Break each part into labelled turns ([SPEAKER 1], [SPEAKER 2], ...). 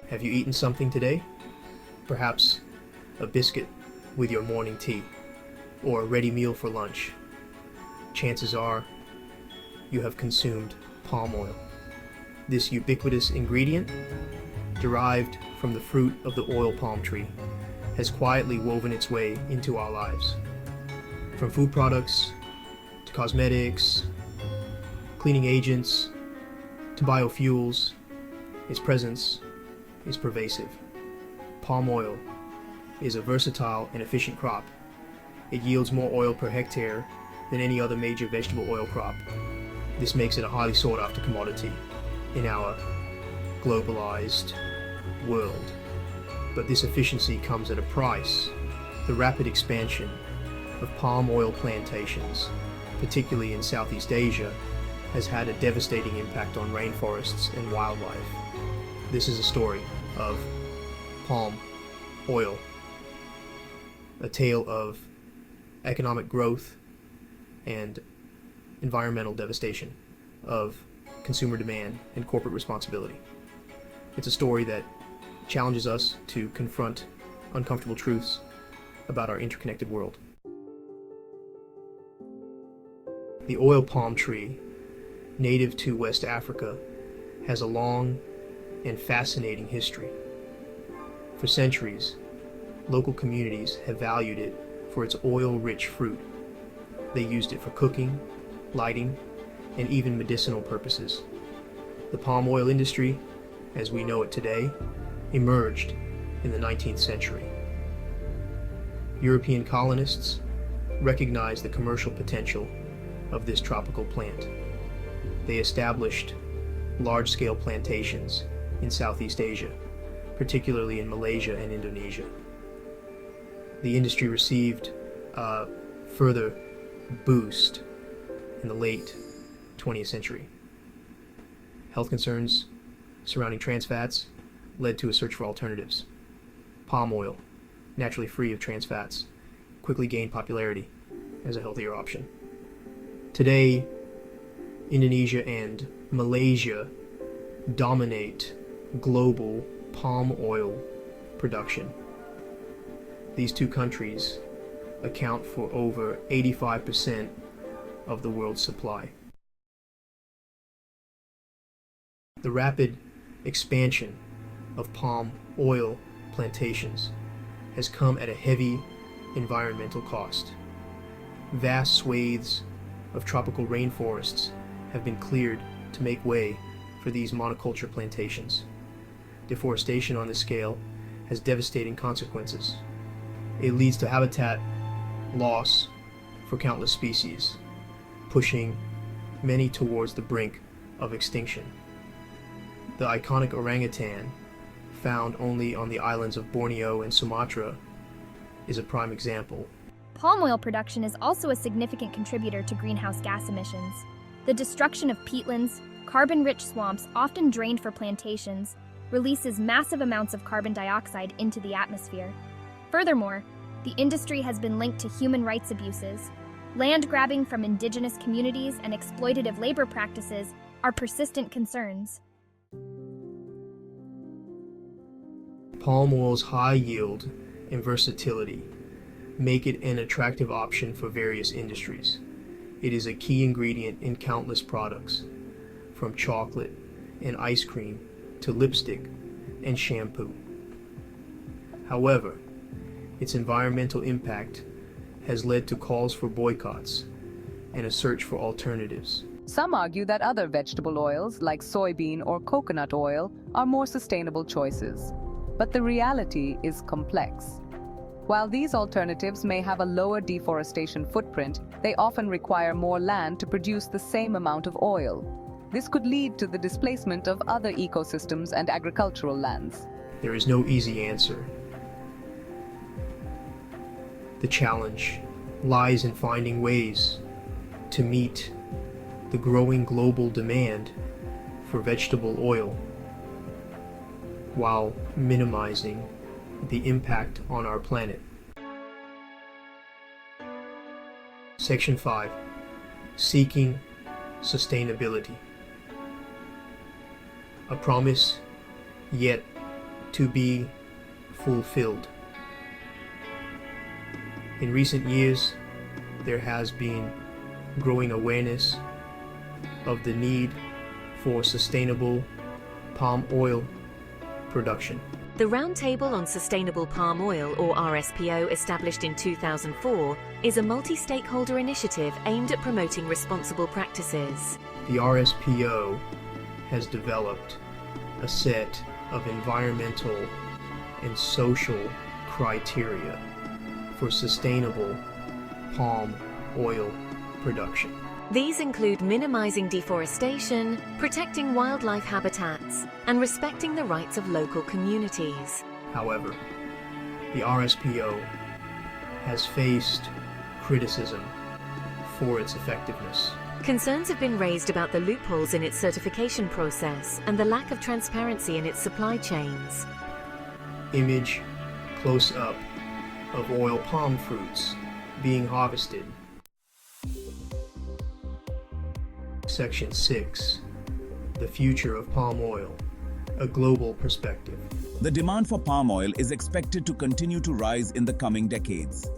[SPEAKER 1] Have you eaten something today? Perhaps a biscuit with your morning tea, or a ready meal for lunch. Chances are you have consumed palm oil. This ubiquitous ingredient, derived from the fruit of the oil palm tree, has quietly woven its way into our lives. From food products to cosmetics, cleaning agents to biofuels, its presence is pervasive. Palm oil is a versatile and efficient crop. It yields more oil per hectare than any other major vegetable oil crop. This makes it a highly sought after commodity in our globalized world. But this efficiency comes at a price. The rapid expansion of palm oil plantations, particularly in Southeast Asia, has had a devastating impact on rainforests and wildlife. This is a story of palm oil, a tale of economic growth and environmental devastation, of consumer demand and corporate responsibility. It's a story that challenges us to confront uncomfortable truths about our interconnected world. The oil palm tree, native to West Africa, has a long and fascinating history. For centuries, local communities have valued it for its oil-rich fruit. They used it for cooking, lighting, and even medicinal purposes. The palm oil industry, as we know it today, emerged in the 19th century. European colonists recognized the commercial potential of this tropical plant. They established large-scale plantations in Southeast Asia, particularly in Malaysia and Indonesia. The industry received a further boost in the late 20th century. Health concerns surrounding trans fats led to a search for alternatives. Palm oil, naturally free of trans fats, quickly gained popularity as a healthier option. Today, Indonesia and Malaysia dominate global palm oil production. These two countries account for over 85% of the world's supply. The rapid expansion of palm oil plantations has come at a heavy environmental cost. Vast swathes of tropical rainforests have been cleared to make way for these monoculture plantations. Deforestation on this scale has devastating consequences. It leads to habitat loss for countless species, pushing many towards the brink of extinction. The iconic orangutan, found only on the islands of Borneo and Sumatra, is a prime example.
[SPEAKER 2] Palm oil production is also a significant contributor to greenhouse gas emissions. The destruction of peatlands, carbon-rich swamps often drained for plantations, releases massive amounts of carbon dioxide into the atmosphere. Furthermore, the industry has been linked to human rights abuses. Land grabbing from indigenous communities and exploitative labor practices are persistent concerns.
[SPEAKER 1] Palm oil's high yield and versatility make it an attractive option for various industries. It is a key ingredient in countless products, from chocolate and ice cream to lipstick and shampoo. However, its environmental impact has led to calls for boycotts and a search for alternatives.
[SPEAKER 3] Some argue that other vegetable oils, like soybean or coconut oil, are more sustainable choices. But the reality is complex. While these alternatives may have a lower deforestation footprint, they often require more land to produce the same amount of oil. This could lead to the displacement of other ecosystems and agricultural lands.
[SPEAKER 1] There is no easy answer. The challenge lies in finding ways to meet the growing global demand for vegetable oil while minimizing the impact on our planet. Section 5. Seeking sustainability. A promise, yet to be fulfilled. In recent years, there has been growing awareness of the need for sustainable palm oil production.
[SPEAKER 4] The Roundtable on Sustainable Palm Oil, or RSPO, established in 2004, is a multi-stakeholder initiative aimed at promoting responsible practices.
[SPEAKER 1] The RSPO has developed a set of environmental and social criteria for sustainable palm oil production.
[SPEAKER 4] These include minimizing deforestation, protecting wildlife habitats, and respecting the rights of local communities.
[SPEAKER 1] However, the RSPO has faced criticism for its effectiveness.
[SPEAKER 4] Concerns have been raised about the loopholes in its certification process and the lack of transparency in its supply chains.
[SPEAKER 1] Image close-up of oil palm fruits being harvested. Section 6. The future of palm oil. A global perspective.
[SPEAKER 5] The demand for palm oil is expected to continue to rise in the coming decades.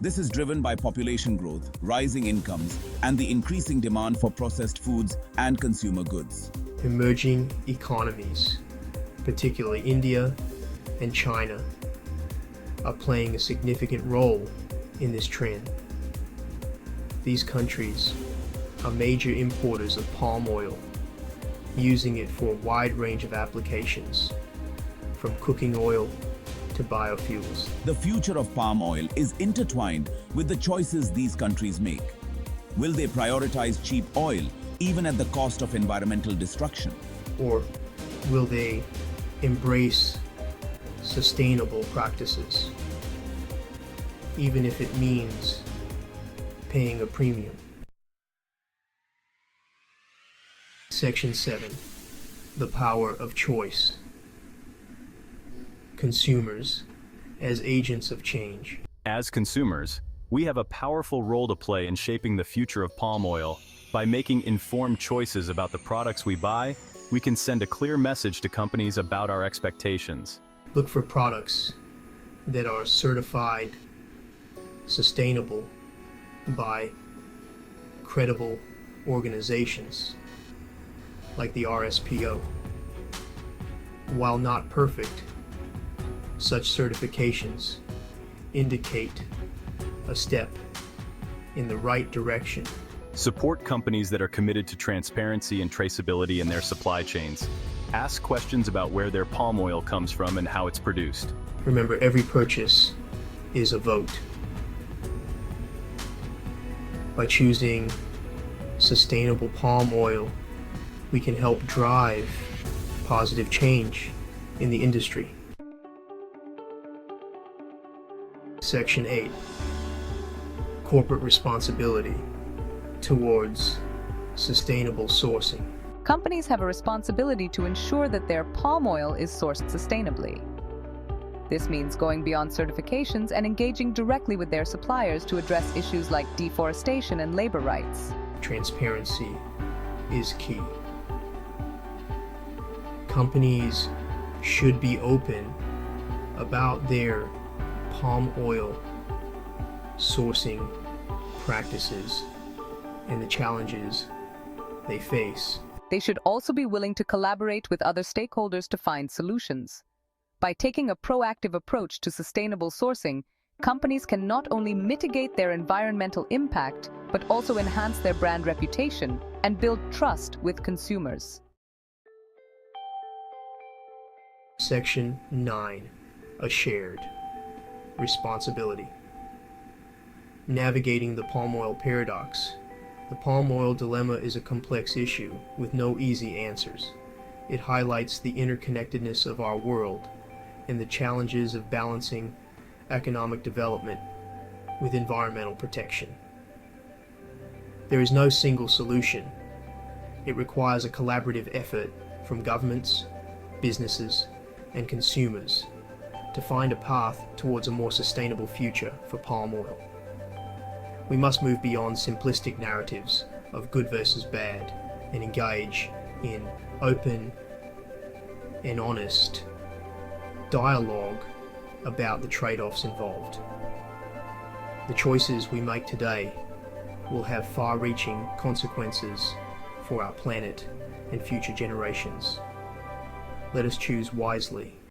[SPEAKER 5] This is driven by population growth, rising incomes, and the increasing demand for processed foods and consumer goods.
[SPEAKER 1] Emerging economies, particularly India and China, are playing a significant role in this trend. These countries are major importers of palm oil, using it for a wide range of applications, from cooking oil to biofuels.
[SPEAKER 5] The future of palm oil is intertwined with the choices these countries make. Will they prioritize cheap oil, even at the cost of environmental destruction?
[SPEAKER 1] Or will they embrace sustainable practices, even if it means paying a premium? Section 7. The power of choice. Consumers as agents of change.
[SPEAKER 6] As consumers, we have a powerful role to play in shaping the future of palm oil. By making informed choices about the products we buy, we can send a clear message to companies about our expectations.
[SPEAKER 1] Look for products that are certified sustainable by credible organizations like the RSPO. While not perfect, such certifications indicate a step in the right direction.
[SPEAKER 6] Support companies that are committed to transparency and traceability in their supply chains. Ask questions about where their palm oil comes from and how it's produced.
[SPEAKER 1] Remember, every purchase is a vote. By choosing sustainable palm oil, we can help drive positive change in the industry. Section 8. Corporate responsibility towards sustainable sourcing.
[SPEAKER 3] Companies have a responsibility to ensure that their palm oil is sourced sustainably. This means going beyond certifications and engaging directly with their suppliers to address issues like deforestation and labor rights.
[SPEAKER 1] Transparency is key. Companies should be open about their palm oil sourcing practices and the challenges they face.
[SPEAKER 3] They should also be willing to collaborate with other stakeholders to find solutions. By taking a proactive approach to sustainable sourcing, companies can not only mitigate their environmental impact, but also enhance their brand reputation and build trust with consumers.
[SPEAKER 1] Section 9. A shared responsibility. Navigating the palm oil paradox. The palm oil dilemma is a complex issue with no easy answers. It highlights the interconnectedness of our world and the challenges of balancing economic development with environmental protection. There is no single solution. It requires a collaborative effort from governments, businesses, and consumers to find a path towards a more sustainable future for palm oil. We must move beyond simplistic narratives of good versus bad and engage in open and honest dialogue about the trade-offs involved. The choices we make today will have far-reaching consequences for our planet and future generations. Let us choose wisely.